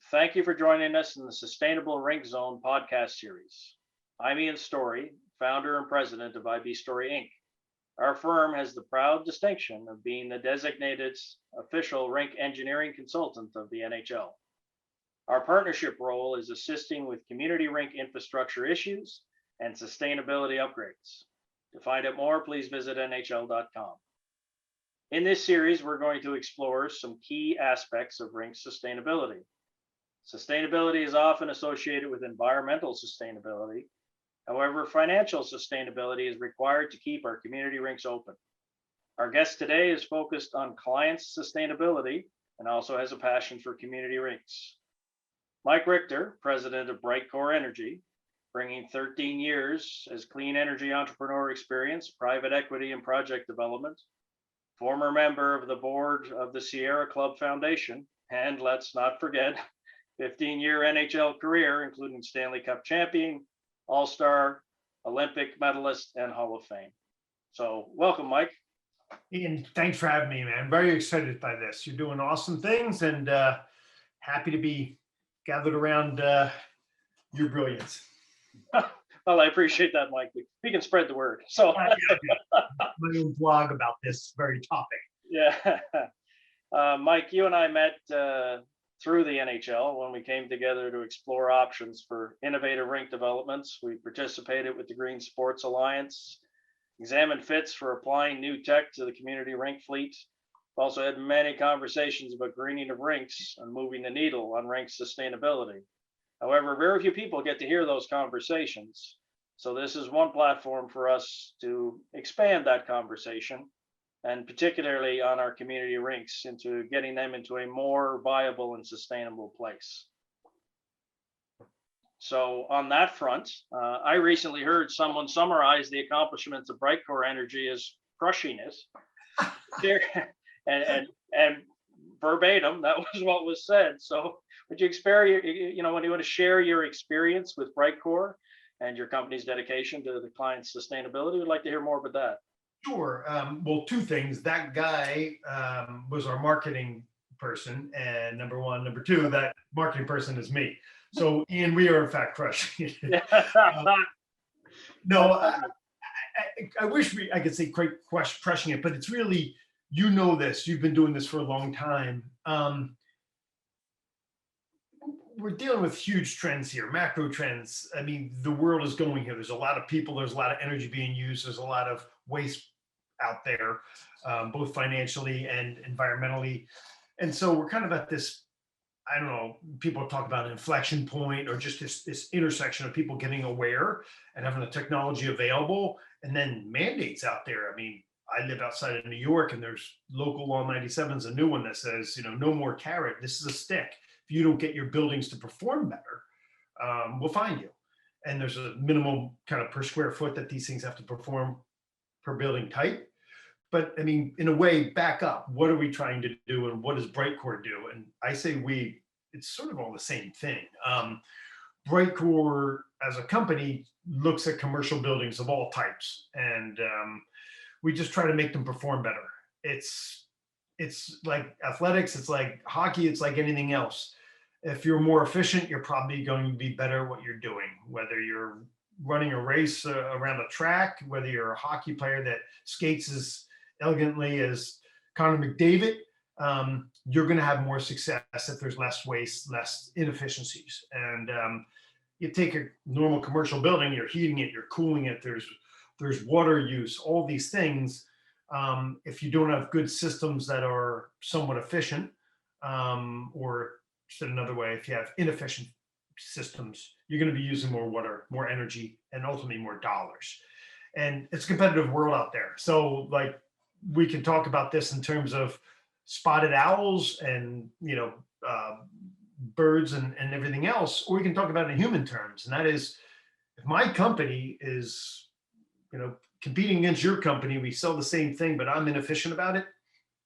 Thank you for joining us in the Sustainable Rink Zone podcast series. I'm Ian Storey, founder and president of IB Storey Inc. Our firm has the proud distinction of being the designated official rink engineering consultant of the NHL. Our partnership role is assisting with community rink infrastructure issues and sustainability upgrades. To find out more, please visit nhl.com. In this series, we're going to explore some key aspects of rink sustainability. Sustainability is often associated with environmental sustainability. However, financial sustainability is required to keep our community rinks open. Our guest today is focused on clients' sustainability and also has a passion for community rinks. Mike Richter, president of Brightcore Energy, bringing 13 years as clean energy entrepreneur experience, private equity and project development, former member of the board of the Sierra Club Foundation, and let's not forget, 15-year NHL career, including Stanley Cup champion, All-Star, Olympic medalist, and Hall of Fame. So welcome, Mike. Ian, thanks for having me, man. I'm very excited by this. You're doing awesome things and happy to be gathered around your brilliance. Well, I appreciate that, Mike. We can spread the word. So my own blog about this very topic. Yeah. Mike, you and I met through the NHL when we came together to explore options for innovative rink developments. We participated with the Green Sports Alliance, examined fits for applying new tech to the community rink fleet. We've also had many conversations about greening of rinks and moving the needle on rink sustainability. However, very few people get to hear those conversations. So this is one platform for us to expand that conversation, and particularly on our community rinks, into getting them into a more viable and sustainable place. So on that front, I recently heard someone summarize the accomplishments of Brightcore Energy as crushing it. and verbatim, that was what was said. So would you when you want to share your experience with Brightcore and your company's dedication to the client's sustainability? We'd like to hear more about that. Sure. Well, two things. That guy was our marketing person, and number one. Number two, that marketing person is me. So, Ian, we are in fact crushing it. No, I wish I could say crushing it, but it's really, this. You've been doing this for a long time. We're dealing with huge trends here, macro trends. I mean, the world is going here. There's a lot of people, there's a lot of energy being used, there's a lot of waste out there, both financially and environmentally. And so we're kind of at this, I don't know, people talk about an inflection point or just this intersection of people getting aware and having the technology available, and then mandates out there. I mean, I live outside of New York, and there's local law 97 is a new one that says, no more carrot, this is a stick. If you don't get your buildings to perform better, we'll fine you. And there's a minimum kind of per square foot that these things have to perform per building type. But I mean, in a way, back up, what are we trying to do and what does Brightcore do? And I say it's sort of all the same thing. Brightcore as a company looks at commercial buildings of all types, and we just try to make them perform better. It's like athletics, it's like hockey, it's like anything else. If you're more efficient, you're probably going to be better at what you're doing, whether you're running a race around a track, whether you're a hockey player that skates as elegantly as Connor McDavid, you're going to have more success if there's less waste, less inefficiencies. And you take a normal commercial building, you're heating it, you're cooling it, there's water use, all these things. If you don't have good systems that are somewhat efficient, or said another way, if you have inefficient systems, you're going to be using more water, more energy, and ultimately more dollars. And it's a competitive world out there. So like, we can talk about this in terms of spotted owls and, birds and everything else, or we can talk about it in human terms. And that is, if my company is, competing against your company, we sell the same thing, but I'm inefficient about it,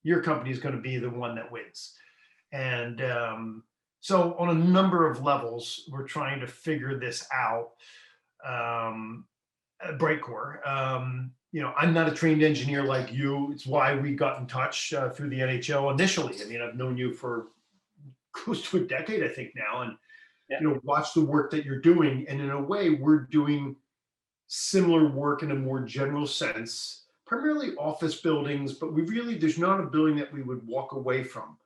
your company is going to be the one that wins. And so on a number of levels, we're trying to figure this out. Brightcore, I'm not a trained engineer like you. It's why we got in touch through the NHL initially. I mean, I've known you for close to a decade, I think now, and Yeah. watch the work that you're doing. And in a way, we're doing similar work in a more general sense, primarily office buildings, but there's not a building that we would walk away from.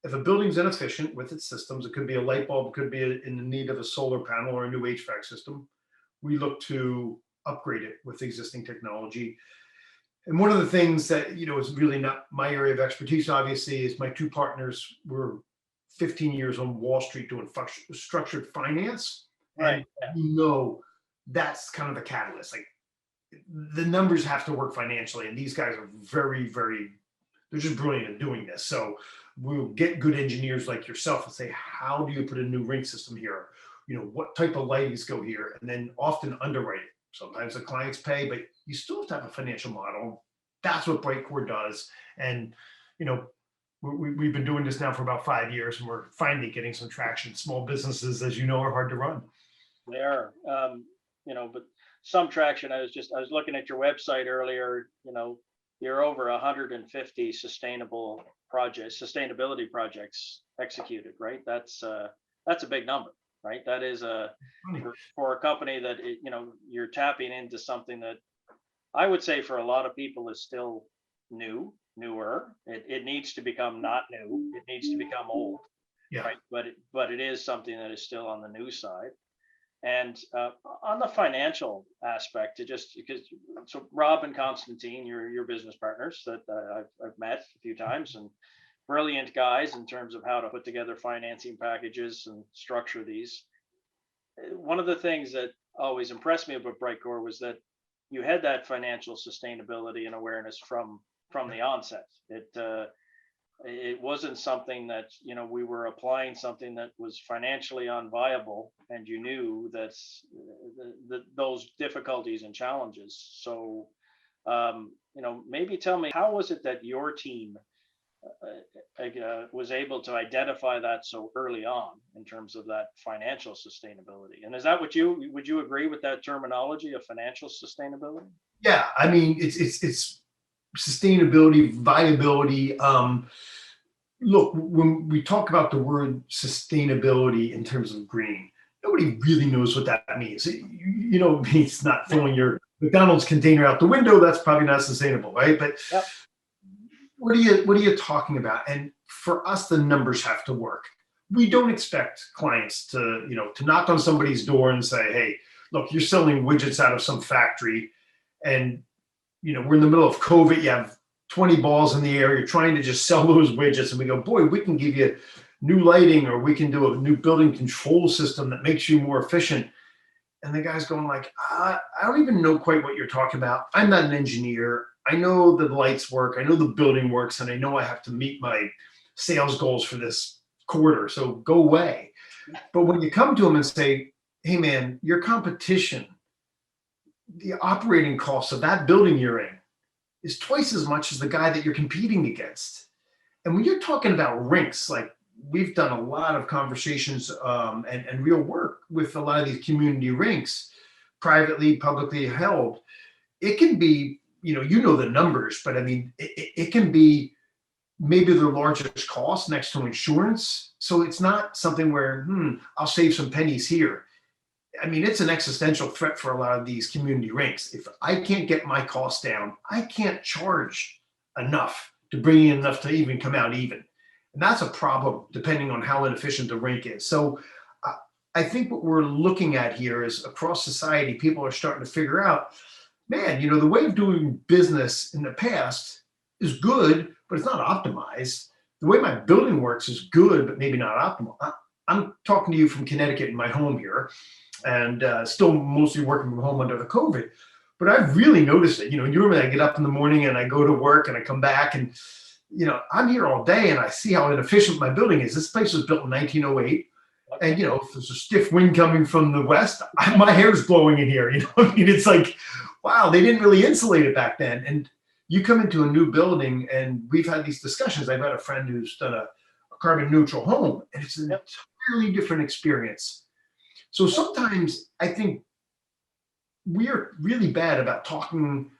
If a building's inefficient with its systems, it could be a light bulb, it could be in the need of a solar panel or a new HVAC system. We look to upgrade it with existing technology. And one of the things that, is really not my area of expertise, obviously, is my two partners were 15 years on Wall Street doing structured finance. Right. And that's kind of the catalyst. Like, the numbers have to work financially, and these guys are very, very, they're just brilliant at doing this. So we'll get good engineers like yourself and say, how do you put a new Rink system here? What type of lightings go here? And then often underwrite it. Sometimes the clients pay, but you still have to have a financial model. That's what Brightcore does. And, we've been doing this now for about 5 years, and we're finally getting some traction. Small businesses, as you know, are hard to run. They are, but some traction. I was looking at your website earlier. You're over 150 sustainability projects executed, right? That's a big number, right? That is for a company that you're tapping into something that I would say for a lot of people is still newer. It needs to become not new. It needs to become old, Yeah. right? But it is something that is still on the new side. And on the financial aspect, so Rob and Constantine, your business partners that I've met a few times, and brilliant guys in terms of how to put together financing packages and structure these. One of the things that always impressed me about Brightcore was that you had that financial sustainability and awareness from the onset. It wasn't something that we were applying something that was financially unviable, and you knew that those difficulties and challenges. So maybe tell me, how was it that your team was able to identify that so early on in terms of that financial sustainability? And is that would you agree with that terminology of financial sustainability? Yeah, I mean, it's sustainability, viability. Look, when we talk about the word sustainability in terms of green, nobody really knows what that means. It means not throwing your McDonald's container out the window. That's probably not sustainable, right? But Yep. What are you talking about? And for us, the numbers have to work. We don't expect clients to knock on somebody's door and say, hey, look, you're selling widgets out of some factory, and we're in the middle of COVID. You have 20 balls in the air. You're trying to just sell those widgets, and we go, boy, we can give you new lighting, or we can do a new building control system that makes you more efficient. And the guy's going like, I don't even know quite what you're talking about. I'm not an engineer. I know the lights work. I know the building works, and I know I have to meet my sales goals for this quarter. So go away. But when you come to them and say, hey man, your competition, the operating costs of that building you're in is twice as much as the guy that you're competing against. And when you're talking about Rinks, like, we've done a lot of conversations and real work with a lot of these community Rinks, privately, publicly held. It can be, the numbers, but I mean, it can be maybe their largest cost next to insurance. So it's not something where, I'll save some pennies here. I mean, it's an existential threat for a lot of these community Rinks. If I can't get my costs down, I can't charge enough to bring in enough to even come out even. And that's a problem depending on how inefficient the Rink is. So I think what we're looking at here is across society, people are starting to figure out, man, the way of doing business in the past is good, but it's not optimized. The way my building works is good, but maybe not optimal. I'm talking to you from Connecticut in my home here, and still mostly working from home under the COVID. But I've really noticed it. Normally I get up in the morning and I go to work and I come back, and I'm here all day and I see how inefficient my building is. This place was built in 1908. And, if there's a stiff wind coming from the west, my hair's blowing in here. I mean, it's like, wow, they didn't really insulate it back then. And you come into a new building, and we've had these discussions. I've had a friend who's done a carbon neutral home, and it's an entirely different experience. So sometimes I think we're really bad about talking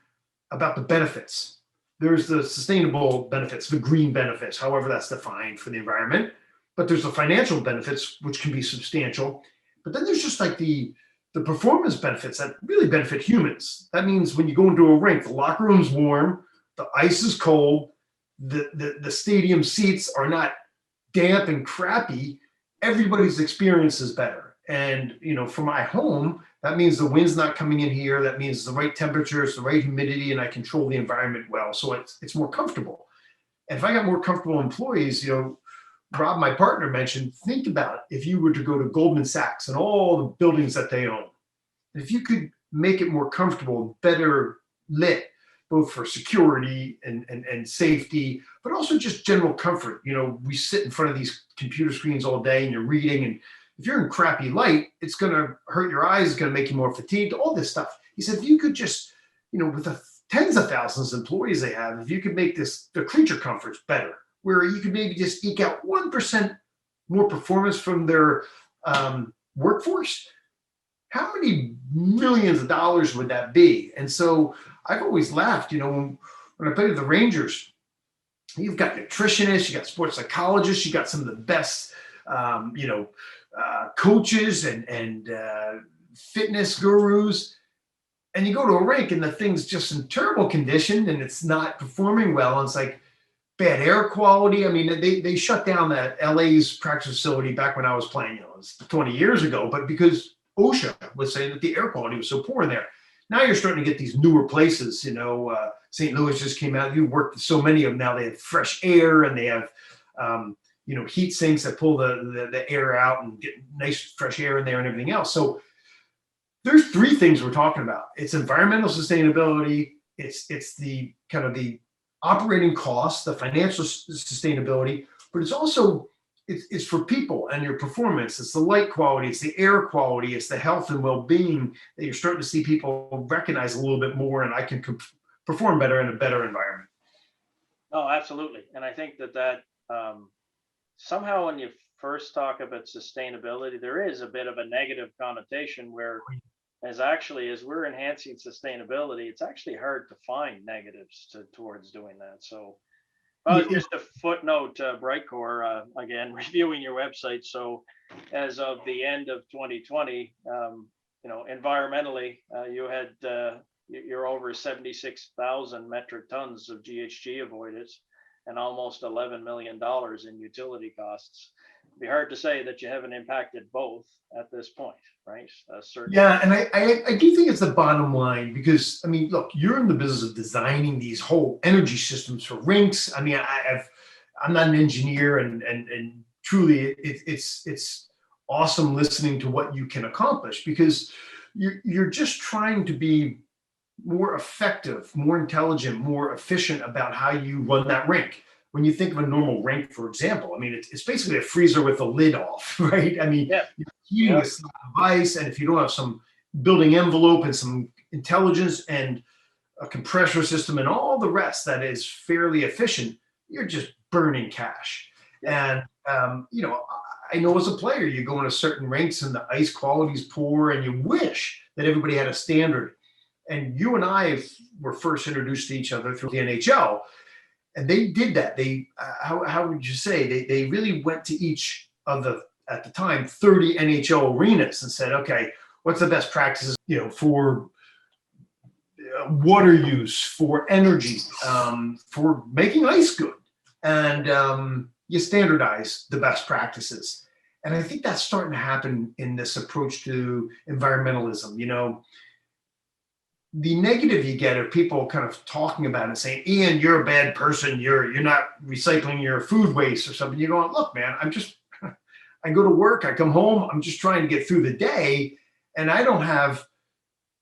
about the benefits. There's the sustainable benefits, the green benefits, however that's defined for the environment. but there's the financial benefits, which can be substantial. But then there's just like the performance benefits that really benefit humans. That means when you go into a rink, the locker room's warm, the ice is cold, the stadium seats are not damp and crappy. Everybody's experience is better. And for my home, that means the wind's not coming in here. That means the right temperature, it's the right humidity, and I control the environment well. So it's more comfortable. And if I got more comfortable employees, Rob, my partner, mentioned, think about if you were to go to Goldman Sachs and all the buildings that they own, if you could make it more comfortable, better lit, both for security and safety, but also just general comfort. We sit in front of these computer screens all day and you're reading, and if you're in crappy light, it's going to hurt your eyes, it's going to make you more fatigued, all this stuff. He said, if you could just, with the tens of thousands of employees they have, if you could make the creature comforts better, where you could maybe just eke out 1% more performance from their workforce, how many millions of dollars would that be? And so I've always laughed, when I played with the Rangers, you've got nutritionists, you got sports psychologists, you got some of the best, coaches and fitness gurus. And you go to a rink and the thing's just in terrible condition and it's not performing well. And it's like bad air quality. I mean, they shut down that LA's practice facility back when I was playing, it was 20 years ago, but because OSHA was saying that the air quality was so poor in there. Now you're starting to get these newer places, St. Louis just came out. You worked with so many of them now. They have fresh air and they have, heat sinks that pull the air out and get nice fresh air in there and everything else. So there's three things we're talking about. It's environmental sustainability. It's the kind of the operating costs, the financial sustainability, but it's also it's for people and your performance. It's the light quality, it's the air quality, it's the health and well-being that you're starting to see people recognize a little bit more, and I can perform better in a better environment. Oh, absolutely. And I think that somehow when you first talk about sustainability, there is a bit of a negative connotation where as we're enhancing sustainability, it's actually hard to find negatives towards doing that. So just a footnote, Brightcore, again, reviewing your website. So as of the end of 2020, environmentally, you're over 76,000 metric tons of GHG avoidance and almost $11 million in utility costs. It'd be hard to say that you haven't impacted both at this point, right? Certainly. Yeah, and I do think it's the bottom line because, I mean, look, you're in the business of designing these whole energy systems for Rinks. I mean, I'm not an engineer, and truly, it's awesome listening to what you can accomplish because you're just trying to be more effective, more intelligent, more efficient about how you run that rink. When you think of a normal rink, for example, I mean, it's basically a freezer with the lid off, right? I mean, Yeah. you're heating a slab of ice, and if you don't have some building envelope and some intelligence and a compressor system and all the rest that is fairly efficient, you're just burning cash. And, I know as a player, you go into certain rinks and the ice quality is poor, and you wish that everybody had a standard. And you and I were first introduced to each other through the NHL. And they did that. They, how would you say, they really went to each of the, at the time, 30 NHL arenas and said, okay, what's the best practices, for water use, for energy, for making ice good. And you standardize the best practices. And I think that's starting to happen in this approach to environmentalism. The negative you get are people kind of talking about it and saying, Ian, you're a bad person. You're not recycling your food waste or something. You're going, look, man, I go to work, I come home, I'm just trying to get through the day, and I don't have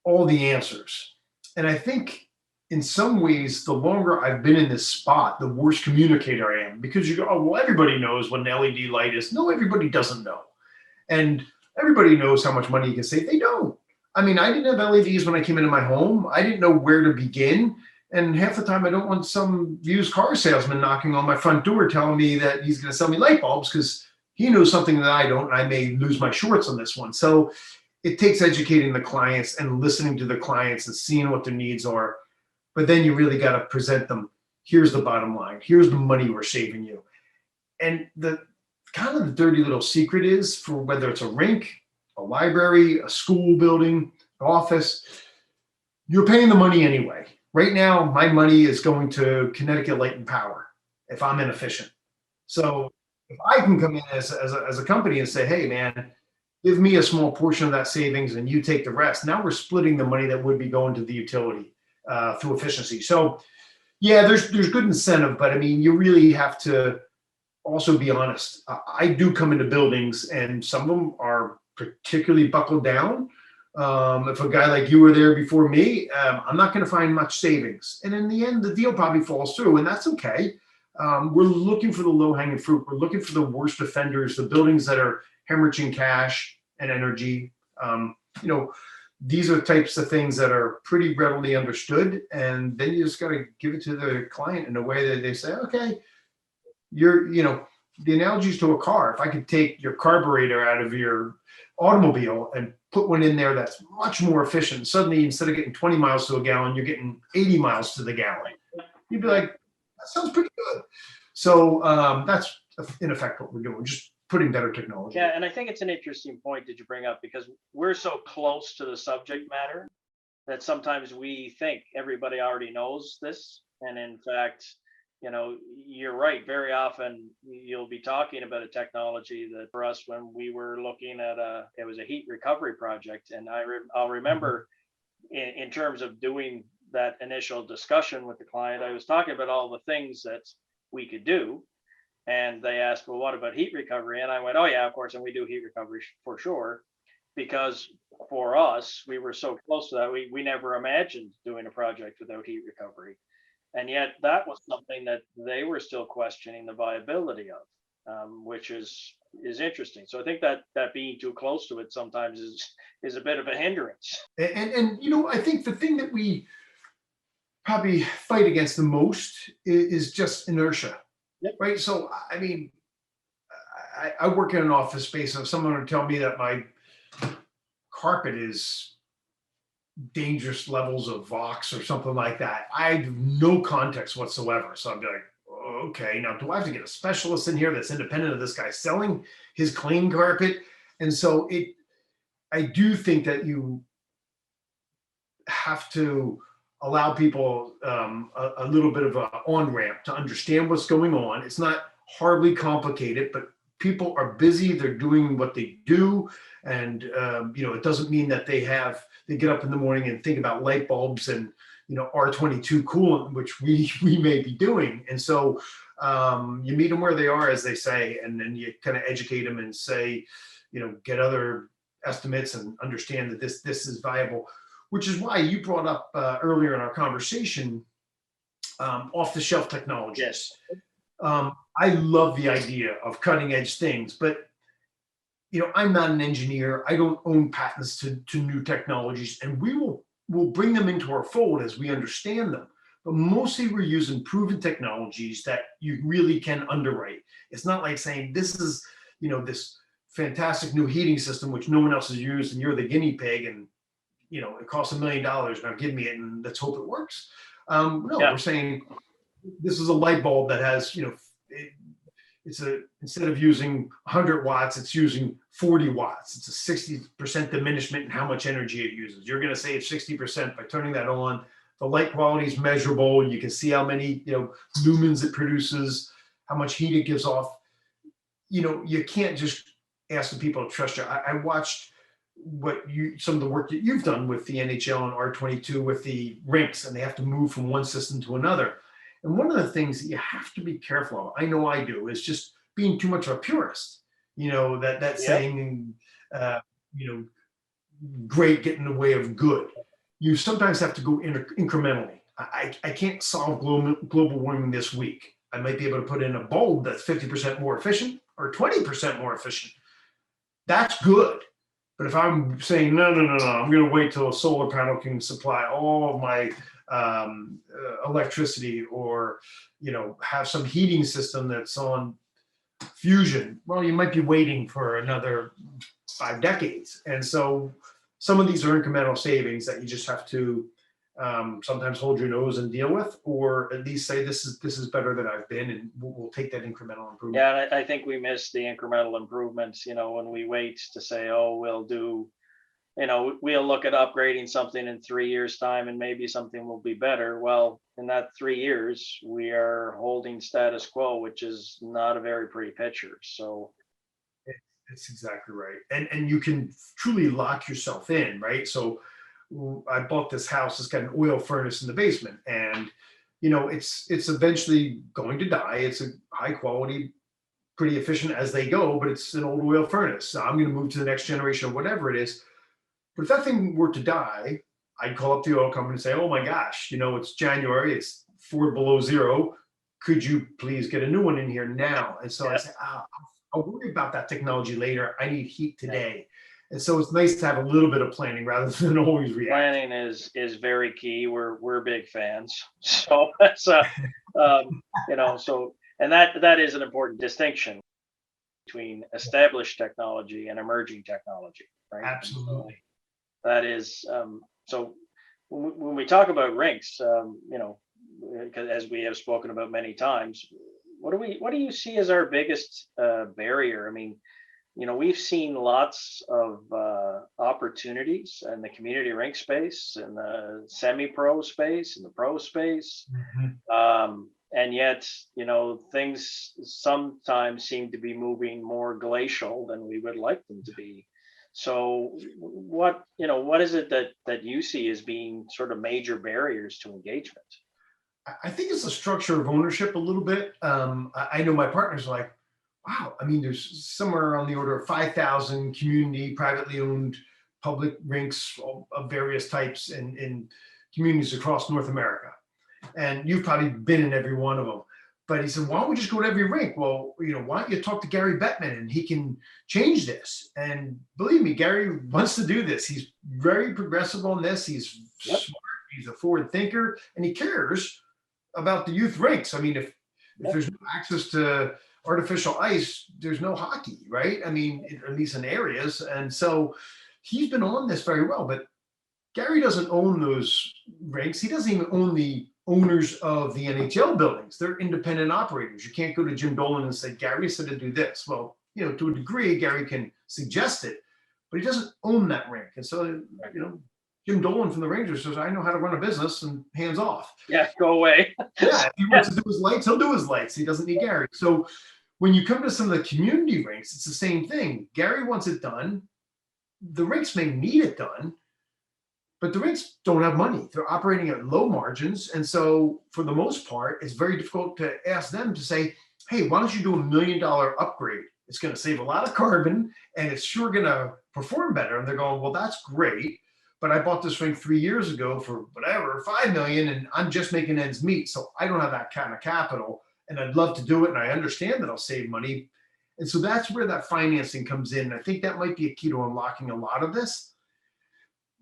all the answers. And I think in some ways, the longer I've been in this spot, the worse communicator I am, because you go, oh, well, everybody knows what an LED light is. No, everybody doesn't know. And everybody knows how much money you can save. They don't. I mean, I didn't have LEDs when I came into my home. I didn't know where to begin. And half the time I don't want some used car salesman knocking on my front door telling me that he's going to sell me light bulbs because he knows something that I don't, and I may lose my shorts on this one. So it takes educating the clients and listening to the clients and seeing what their needs are. But then you really got to present them. Here's the bottom line. Here's the money we're saving you. And the kind of the dirty little secret is for whether it's a rink, a library, a school building, office, you're paying the money anyway. Right now, my money is going to Connecticut Light and Power if I'm inefficient. So if I can come in as a company and say, hey, man, give me a small portion of that savings and you take the rest. Now we're splitting the money that would be going to the utility through efficiency. So yeah, there's good incentive, but I mean, you really have to also be honest. I do come into buildings and some of them are particularly buckled down. If a guy like you were there before me, I'm not going to find much savings. And in the end, the deal probably falls through, and that's okay. We're looking for the low hanging fruit. We're looking for the worst offenders, the buildings that are hemorrhaging cash and energy. You know, these are types of things that are pretty readily understood. And then you just got to give it to the client in a way that they say, okay, you know, the analogy is to a car. If I could take your carburetor out of your automobile and put one in there that's much more efficient, suddenly instead of getting 20 miles to a gallon, you're getting 80 miles to the gallon. You'd be like, that sounds pretty good. So that's in effect what we're doing, just putting better technology. Yeah, and I think it's an interesting point that you bring up because we're so close to the subject matter that sometimes we think everybody already knows this. And in fact, you know, you're right. Very often you'll be talking about a technology that for us, when we were looking at it was a heat recovery project. And I'll remember in terms of doing that initial discussion with the client, I was talking about all the things that we could do. And they asked, well, what about heat recovery? And I went, oh yeah, of course. And we do heat recovery for sure. Because for us, we were so close to that, we never imagined doing a project without heat recovery. And yet that was something that they were still questioning the viability of, which is interesting. So I think that being too close to it sometimes is a bit of a hindrance. And you know, I think the thing that we probably fight against the most is just inertia. Yep. Right. So, I mean, I work in an office space, and if someone would tell me that my carpet is dangerous levels of Vox or something like that, I have no context whatsoever. So I'd be like, okay, now do I have to get a specialist in here that's independent of this guy selling his clean carpet? And so I do think that you have to allow people a little bit of an on-ramp to understand what's going on. It's not hardly complicated, but people are busy. They're doing what they do. And, you know, it doesn't mean that they get up in the morning and think about light bulbs and, you know, R22 coolant, which we may be doing. And so you meet them where they are, as they say, and then you kind of educate them and say, you know, get other estimates and understand that this is viable. Which is why you brought up earlier in our conversation off-the-shelf technologies. Yes. I love the idea of cutting-edge things, but you know, I'm not an engineer. I don't own patents to new technologies, and we'll bring them into our fold as we understand them. But mostly, we're using proven technologies that you really can underwrite. It's not like saying this is, you know, this fantastic new heating system which no one else has used, and you're the guinea pig, and you know, it costs $1 million. Now give me it and let's hope it works. No, yeah. We're saying this is a light bulb that has, you know, instead of using 100 watts, it's using 40 watts. It's a 60% diminishment in how much energy it uses. You're going to save 60% by turning that on. The light quality is measurable. You can see how many, you know, lumens it produces, how much heat it gives off. You know, you can't just ask the people to trust you. I watched some of the work that you've done with the NHL and R22 with the Rinks, and they have to move from one system to another. And one of the things that you have to be careful of, I know I do, is just being too much of a purist. You know, that saying, you know, great get in the way of good. You sometimes have to go incrementally. I can't solve global warming this week. I might be able to put in a bulb that's 50% more efficient or 20% more efficient. That's good. But if I'm saying, no, I'm going to wait till a solar panel can supply all of my electricity, or, you know, have some heating system that's on fusion, well, you might be waiting for another 5 decades. And so some of these are incremental savings that you just have to sometimes hold your nose and deal with, or at least say this is better than I've been, and we'll take that incremental improvement. Yeah, and I think we miss the incremental improvements, when we wait to say, oh, we'll do, we'll look at upgrading something in 3 years' time and maybe something will be better. Well, in that 3 years, we are holding status quo, which is not a very pretty picture. So That's exactly right. And you can truly lock yourself in, right? So I bought this house, it's got an oil furnace in the basement, and it's eventually going to die. It's a high quality, pretty efficient as they go, but it's an old oil furnace. So I'm going to move to the next generation of whatever it is. But if that thing were to die, I'd call up the oil company and say, oh my gosh, it's January, it's 4 below zero. Could you please get a new one in here now? And so I say, I'll worry about that technology later. I need heat today. And so it's nice to have a little bit of planning rather than always react. Planning is very key. We're big fans. So that's and that is an important distinction between established technology and emerging technology, right? Absolutely. So that is so when we talk about Rinks, as we have spoken about many times, what do you see as our biggest barrier? I mean, we've seen lots of opportunities in the community rink space, in the semi-pro space, in the pro space. Mm-hmm. And yet, things sometimes seem to be moving more glacial than we would like them to be. So what is it that you see as being sort of major barriers to engagement? I think it's the structure of ownership a little bit. I know my partners are like, wow, I mean, there's somewhere on the order of 5,000 community, privately owned public rinks of various types in communities across North America. And you've probably been in every one of them. But he said, why don't we just go to every rink? Well, why don't you talk to Gary Bettman and he can change this? And believe me, Gary wants to do this. He's very progressive on this. He's smart. He's a forward thinker, and he cares about the youth rinks. I mean, if there's no access to artificial ice, there's no hockey, right? I mean, at least in areas. And so he's been on this very well, but Gary doesn't own those rinks. He doesn't even own the owners of the NHL buildings. They're independent operators. You can't go to Jim Dolan and say, Gary said to do this. Well, to a degree, Gary can suggest it, but he doesn't own that rink. And so, Jim Dolan from the Rangers says, I know how to run a business, and hands off. Yeah, go away. Yeah, if he wants to do his lights, he'll do his lights. He doesn't need Gary. So when you come to some of the community rinks, it's the same thing. Gary wants it done. The rinks may need it done, but the rinks don't have money. They're operating at low margins. And so for the most part, it's very difficult to ask them to say, hey, why don't you do $1 million upgrade? It's going to save a lot of carbon and it's sure going to perform better. And they're going, well, that's great. But I bought this rink 3 years ago for whatever, 5 million, and I'm just making ends meet. So I don't have that kind of capital, and I'd love to do it. And I understand that I'll save money. And so that's where that financing comes in. I think that might be a key to unlocking a lot of this,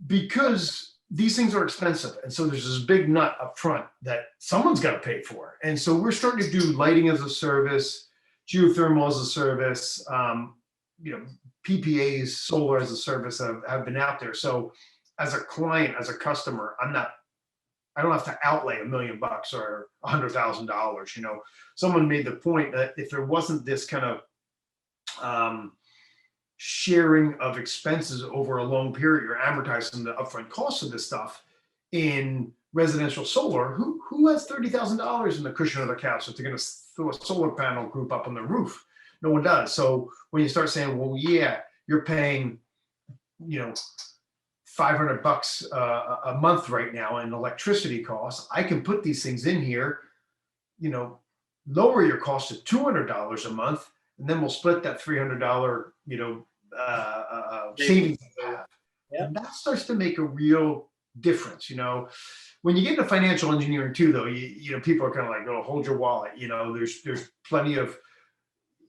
because these things are expensive. And so there's this big nut up front that someone's got to pay for. And so we're starting to do lighting as a service, geothermal as a service, PPAs, solar as a service have been out there. So as a client, as a customer, I don't have to outlay $1 million or $100,000. Someone made the point that if there wasn't this kind of sharing of expenses over a long period, you're amortizing the upfront costs of this stuff in residential solar. Who has $30,000 in the cushion of the couch if they're going to throw a solar panel group up on the roof? No one does. So when you start saying, well, yeah, you're paying, $500 a month right now in electricity costs, I can put these things in here, lower your cost to $200 a month, and then we'll split that $300, savings. Yeah. And that starts to make a real difference. When you get into financial engineering too, though, people are kind of like, oh, hold your wallet. There's plenty of,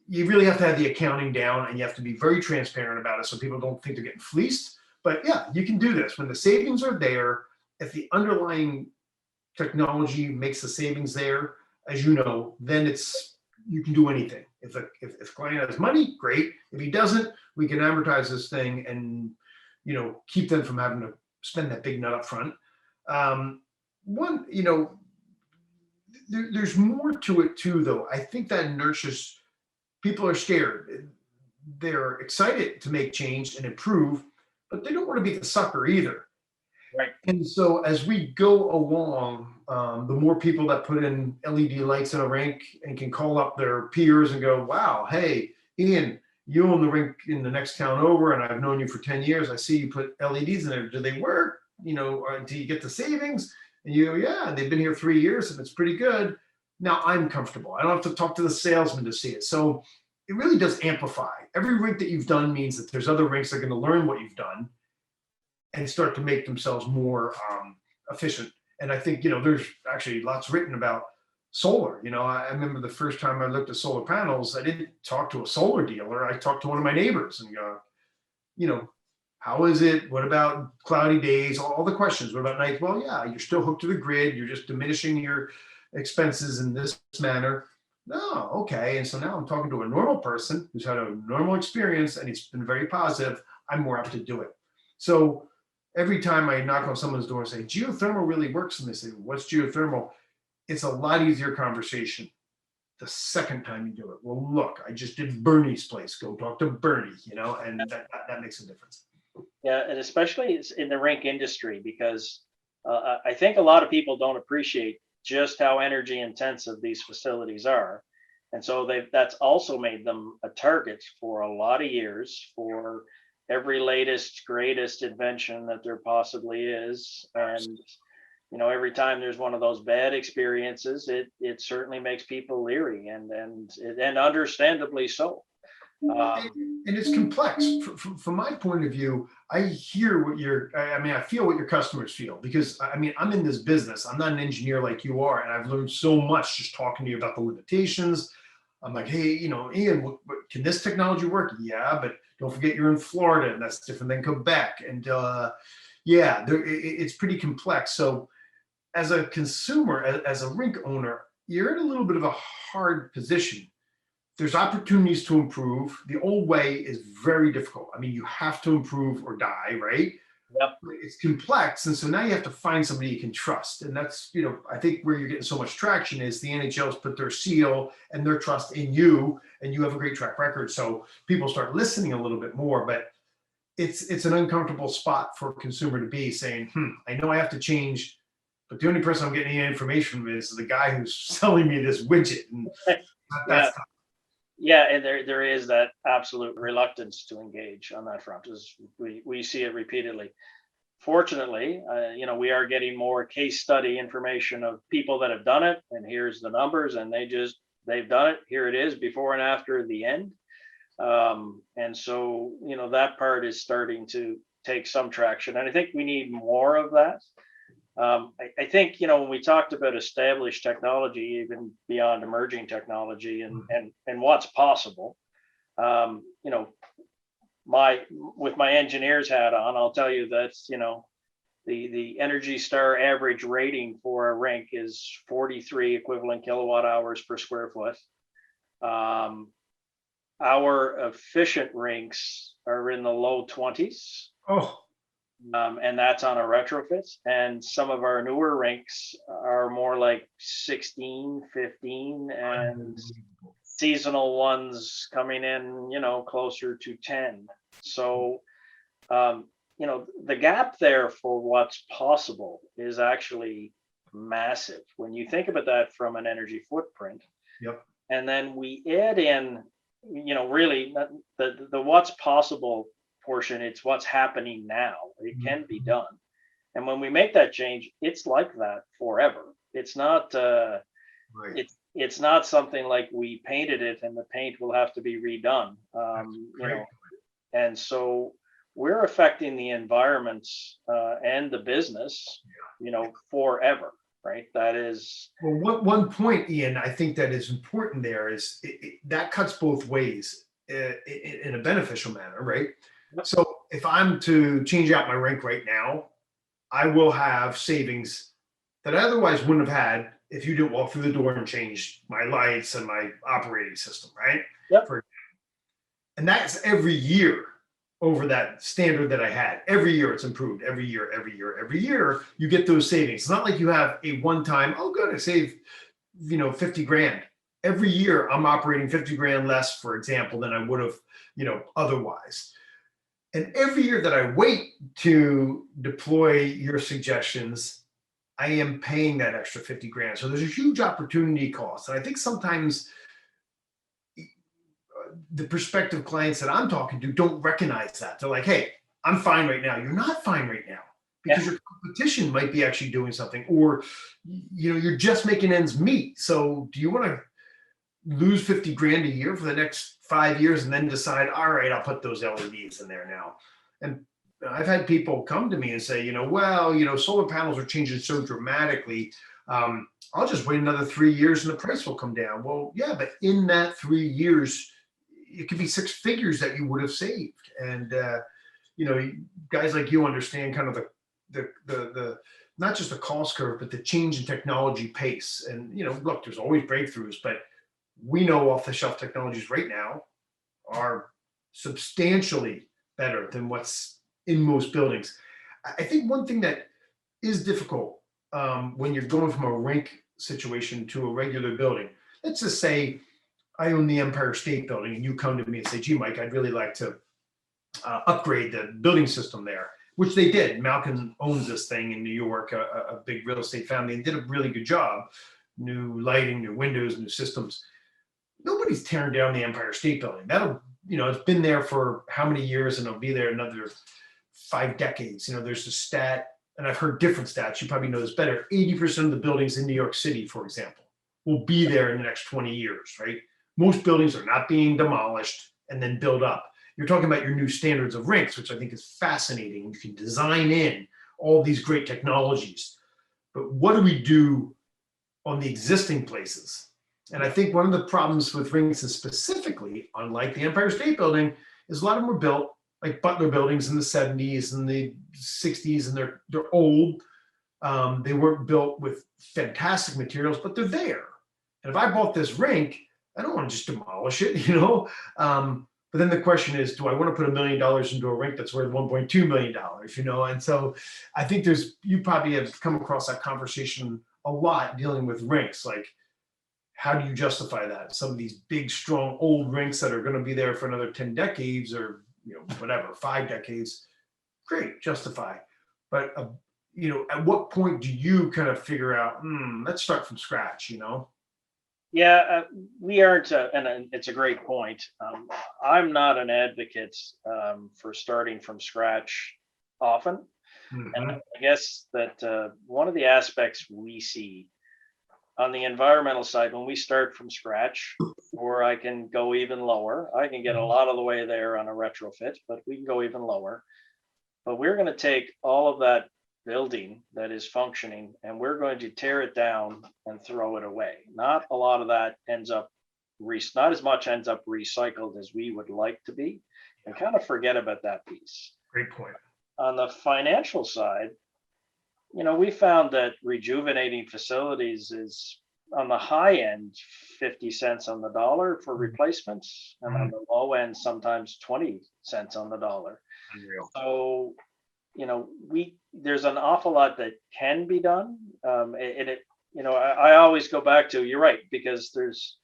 you really have to have the accounting down, and you have to be very transparent about it so people don't think they're getting fleeced. But yeah, you can do this when the savings are there. If the underlying technology makes the savings there, as you know, then you can do anything. If client has money, great. If he doesn't, we can amortize this thing and keep them from having to spend that big nut up front. One, there's more to it too, though. I think that nurtures people are scared. They're excited to make change and improve, but they don't want to be the sucker either. Right. And so as we go along, the more people that put in LED lights in a rink and can call up their peers and go, wow, hey, Ian, you own the rink in the next town over, and I've known you for 10 years. I see you put LEDs in there. Do they work? Or do you get the savings? And you go, yeah, they've been here 3 years and it's pretty good. Now I'm comfortable. I don't have to talk to the salesman to see it. So it really does amplify. Every rink that you've done means that there's other rinks that are going to learn what you've done and start to make themselves more efficient. And I think, there's actually lots written about solar. I remember the first time I looked at solar panels, I didn't talk to a solar dealer. I talked to one of my neighbors and go, how is it? What about cloudy days? All the questions. What about nights? Well, yeah, you're still hooked to the grid. You're just diminishing your expenses in this manner. No, okay. And so now I'm talking to a normal person who's had a normal experience and it's been very positive. I'm more apt to do it. So every time I knock on someone's door and say, geothermal really works, and they say, what's geothermal? It's a lot easier conversation the second time you do it. Well, look, I just did Bernie's place. Go talk to Bernie, and that makes a difference. Yeah, and especially in the rink industry, because I think a lot of people don't appreciate just how energy intensive these facilities are. And so that's also made them a target for a lot of years for every latest, greatest invention that there possibly is. And, every time there's one of those bad experiences, it certainly makes people leery and understandably so. And it's complex. From my point of view, I hear I feel what your customers feel, because I'm in this business. I'm not an engineer like you are, and I've learned so much just talking to you about the limitations. I'm like, hey, Ian, can this technology work? Yeah, but don't forget you're in Florida, and that's different than Quebec. And it's pretty complex. So as a consumer, as a rink owner, you're in a little bit of a hard position. There's opportunities to improve. The old way is very difficult. You have to improve or die, right? Yep. It's complex. And so now you have to find somebody you can trust. And that's, I think where you're getting so much traction is the NHL's put their seal and their trust in you, and you have a great track record. So people start listening a little bit more, but it's an uncomfortable spot for a consumer to be saying, I know I have to change, but the only person I'm getting any information from is the guy who's selling me this widget. And that's tough. Yeah, and there is that absolute reluctance to engage on that front, as we see it repeatedly. Fortunately, we are getting more case study information of people that have done it, and here's the numbers, and they've done it. Here it is, before and after the end. And so, that part is starting to take some traction, and I think we need more of that. I think, when we talked about established technology, even beyond emerging technology and what's possible, with my engineer's hat on, I'll tell you that, the Energy Star average rating for a rink is 43 equivalent kilowatt hours per square foot. Our efficient rinks are in the low 20s. Oh. And that's on a retrofit. And some of our newer rinks are more like 16, 15, and seasonal ones coming in, closer to 10. So, the gap there for what's possible is actually massive when you think about that from an energy footprint. Yep. And then we add in, really the what's possible portion. It's what's happening now. It can be done. And when we make that change, it's like that forever. It's not right. It's not something like we painted it and the paint will have to be redone. And so we're affecting the environment and the business, forever. Right. That is. Well, one point, Ian, I think that is important there is that cuts both ways in a beneficial manner, right? So if I'm to change out my rink right now, I will have savings that I otherwise wouldn't have had if you didn't walk through the door and change my lights and my operating system, right? Yep. And that's every year. over that standard that I had. Every year it's improved. Every year, you get those savings. It's not like you have a one-time, oh, good, I saved, 50 grand. Every year I'm operating 50 grand less, for example, than I would have, otherwise. And every year that I wait to deploy your suggestions, I am paying that extra 50 grand. So there's a huge opportunity cost. And I think sometimes the prospective clients that I'm talking to don't recognize that. They're like, hey, I'm fine right now. You're not fine right now because your competition might be actually doing something, or you're just making ends meet. So do you want to lose 50 grand a year for the next 5 years and then decide, all right, I'll put those LEDs in there now? And I've had people come to me and say, solar panels are changing so dramatically. I'll just wait another 3 years and the price will come down. Well, yeah, but in that 3 years, it could be six figures that you would have saved. And, guys like you understand kind of the not just the cost curve, but the change in technology pace. And, look, there's always breakthroughs, but we know off the shelf technologies right now are substantially better than what's in most buildings. I think one thing that is difficult when you're going from a rink situation to a regular building, let's just say I own the Empire State Building and you come to me and say, gee, Mike, I'd really like to upgrade the building system there, which they did. Malcolm owns this thing in New York, a big real estate family, and did a really good job. New lighting, new windows, new systems. Nobody's tearing down the Empire State Building. That'll, it's been there for how many years, and it'll be there another 5 decades. There's a stat, and I've heard different stats. You probably know this better. 80% of the buildings in New York City, for example, will be there in the next 20 years, right? Most buildings are not being demolished and then built up. You're talking about your new standards of Rinks, which I think is fascinating. You can design in all these great technologies. But what do we do on the existing places? And I think one of the problems with Rinks is specifically, unlike the Empire State Building, is a lot of them were built like Butler buildings in the 70s and the 60s, and they're old. They weren't built with fantastic materials, but they're there. And if I bought this rink, I don't want to just demolish it, But then the question is, do I want to put $1 million into a rink that's worth $1.2 million, And so I think you probably have come across that conversation a lot dealing with rinks. Like, how do you justify that? Some of these big, strong, old rinks that are going to be there for another 10 decades or, 5 decades, great, justify. But, at what point do you kind of figure out, let's start from scratch, Yeah, we aren't, and it's a great point. I'm not an advocate for starting from scratch often. Mm-hmm. And I guess that one of the aspects we see on the environmental side, when we start from scratch, or I can go even lower, I can get a lot of the way there on a retrofit, but we can go even lower. But we're going to take all of that building that is functioning and we're going to tear it down and throw it away. Not a lot of that ends up, not as much ends up recycled as we would like to be, and kind of forget about that piece. Great point. On the financial side, we found that rejuvenating facilities is on the high end 50 cents on the dollar for replacements, and on the low end sometimes 20 cents on the dollar. Unreal. So there's an awful lot that can be done. I always go back to, you're right, because there's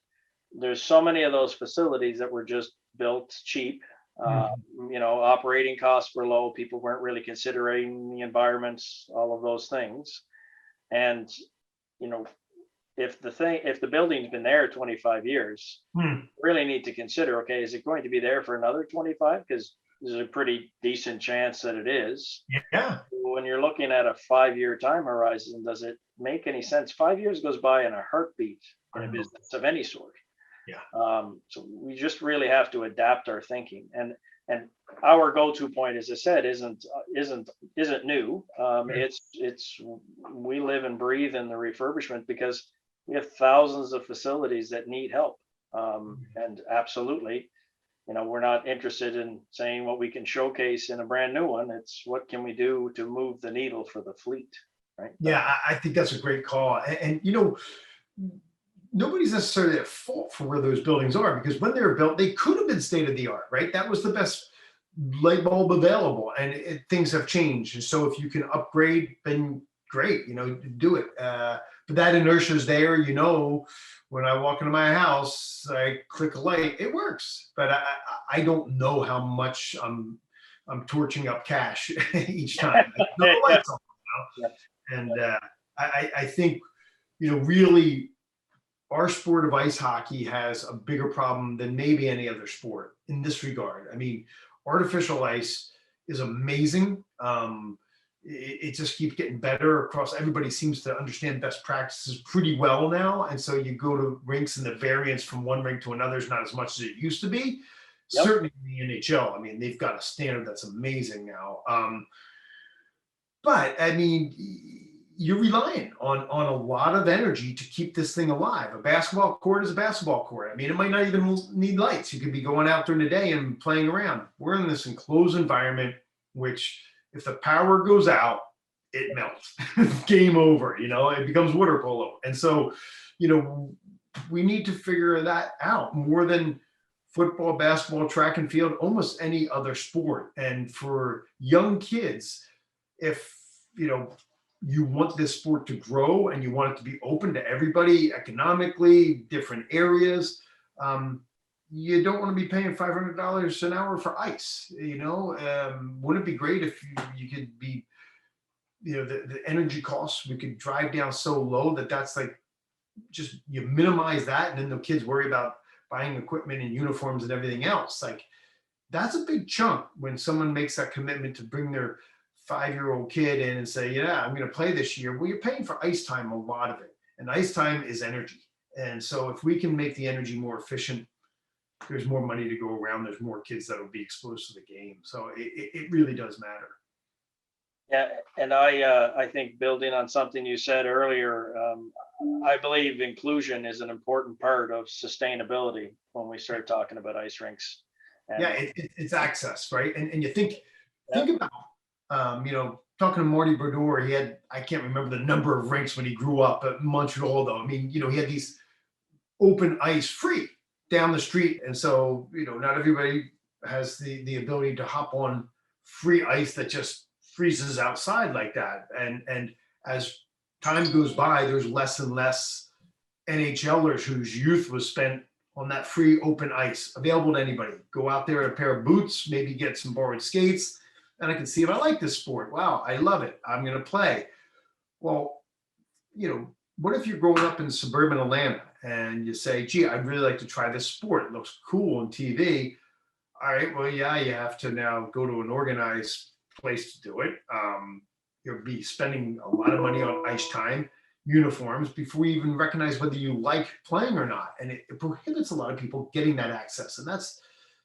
so many of those facilities that were just built cheap. Operating costs were low. People weren't really considering the environments, all of those things. And, if the building's been there 25 years, really need to consider, okay, is it going to be there for another 25? Because there's a pretty decent chance that it is. Yeah. When you're looking at a 5-year time horizon, does it make any sense? 5 years goes by in a heartbeat in a business of any sort. Yeah. So we just really have to adapt our thinking, and our go-to point, as I said, isn't new. It's we live and breathe in the refurbishment because we have thousands of facilities that need help, and absolutely. We're not interested in saying what we can showcase in a brand new one. It's what can we do to move the needle for the fleet, right? Yeah, I think that's a great call. And nobody's necessarily at fault for where those buildings are, because when they were built, they could have been state of the art, right? That was the best light bulb available, and things have changed. And so if you can upgrade, then great, do it. But that inertia is there. When I walk into my house, I click a light, it works. But I don't know how much I'm torching up cash each time. I know the lights on, and I think really our sport of ice hockey has a bigger problem than maybe any other sport in this regard. I mean, artificial ice is amazing. It just keeps getting better across. Everybody seems to understand best practices pretty well now. And so you go to rinks and the variance from one rink to another is not as much as it used to be. Yep. Certainly in the NHL, I mean, they've got a standard that's amazing now. But I mean, you're relying on a lot of energy to keep this thing alive. A basketball court is a basketball court. I mean, it might not even need lights. You could be going out during the day and playing around. We're in this enclosed environment, which if the power goes out, it melts. Game over, it becomes water polo. And so, we need to figure that out more than football, basketball, track and field, almost any other sport. And for young kids, if, you want this sport to grow and you want it to be open to everybody economically, different areas, you don't want to be paying $500 an hour for ice. Wouldn't it be great if you could be, the energy costs, we could drive down so low that's like, just you minimize that, and then the kids worry about buying equipment and uniforms and everything else. Like, that's a big chunk when someone makes that commitment to bring their 5-year-old kid in and say, yeah, I'm going to play this year. Well, you're paying for ice time, a lot of it. And ice time is energy. And so if we can make the energy more efficient, there's more money to go around. There's more kids that will be exposed to the game. So it really does matter. Yeah. And I think building on something you said earlier, I believe inclusion is an important part of sustainability when we start talking about ice rinks. And it's access, right? And you think about, talking to Marty Brodeur, he had, I can't remember the number of rinks when he grew up at Montreal, though. I mean, he had these open ice free down the street. And so, not everybody has the ability to hop on free ice that just freezes outside like that. And as time goes by, there's less and less NHLers whose youth was spent on that free open ice available to anybody. Go out there in a pair of boots, maybe get some borrowed skates, and I can see if I like this sport. Wow, I love it. I'm going to play. Well, what if you're growing up in suburban Atlanta and you say, gee, I'd really like to try this sport. It looks cool on TV. All right, well, yeah, you have to now go to an organized place to do it. You'll be spending a lot of money on ice time, uniforms, before you even recognize whether you like playing or not. And it prohibits a lot of people getting that access. And that's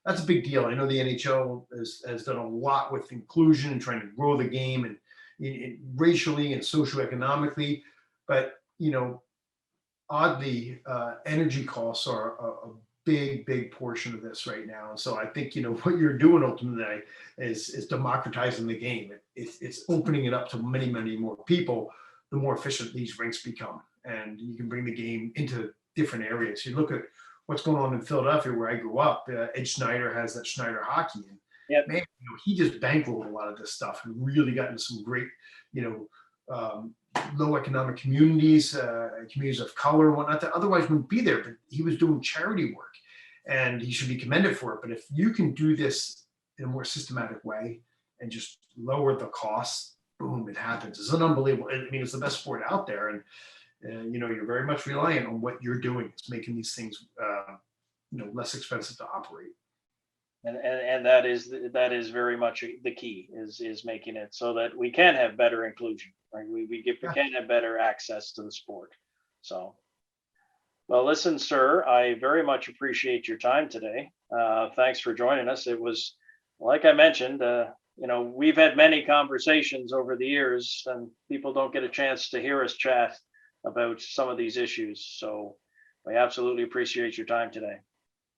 a big deal. I know the NHL has done a lot with inclusion and trying to grow the game and racially and socioeconomically. But, oddly, energy costs are a big portion of this right now. And so I think, what you're doing ultimately is democratizing the game. It's opening it up to many, many more people, the more efficient these rinks become. And you can bring the game into different areas. You look at what's going on in Philadelphia, where I grew up. Ed Schneider has that Schneider Hockey. And yep. Man, he just bankrolled a lot of this stuff and really got into some great, low economic communities, communities of color and whatnot that otherwise wouldn't be there. But he was doing charity work, and he should be commended for it. But if you can do this in a more systematic way and just lower the costs, boom, it happens. It's an unbelievable. I mean, it's the best sport out there, and you're very much reliant on what you're doing. It's making these things, less expensive to operate. And that is very much the key is making it so that we can have better inclusion, right? We can have better access to the sport. So, well, listen, sir, I very much appreciate your time today. Thanks for joining us. It was, like I mentioned, we've had many conversations over the years, and people don't get a chance to hear us chat about some of these issues. So I absolutely appreciate your time today.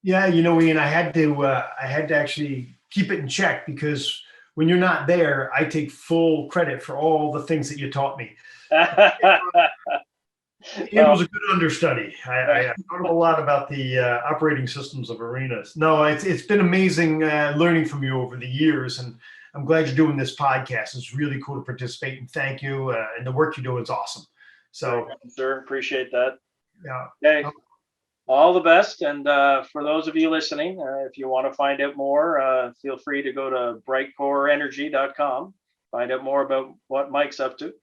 Yeah, Ian, I had to actually keep it in check, because when you're not there, I take full credit for all the things that you taught me. Ian was a good understudy. I thought a lot about the operating systems of arenas. No, it's been amazing learning from you over the years, and I'm glad you're doing this podcast. It's really cool to participate, and thank you. And the work you do is awesome. So, sir, appreciate that. yeah. Okay. All the best. And for those of you listening, if you want to find out more, feel free to go to brightcoreenergy.com, find out more about what Mike's up to.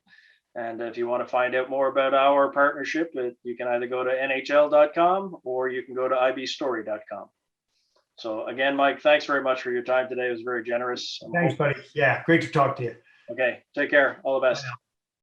And if you want to find out more about our partnership, you can either go to nhl.com or you can go to ibstory.com. So again, Mike, thanks very much for your time today. It was very generous. Thanks, buddy. Yeah, great to talk to you. Okay, take care. All the best. Bye now.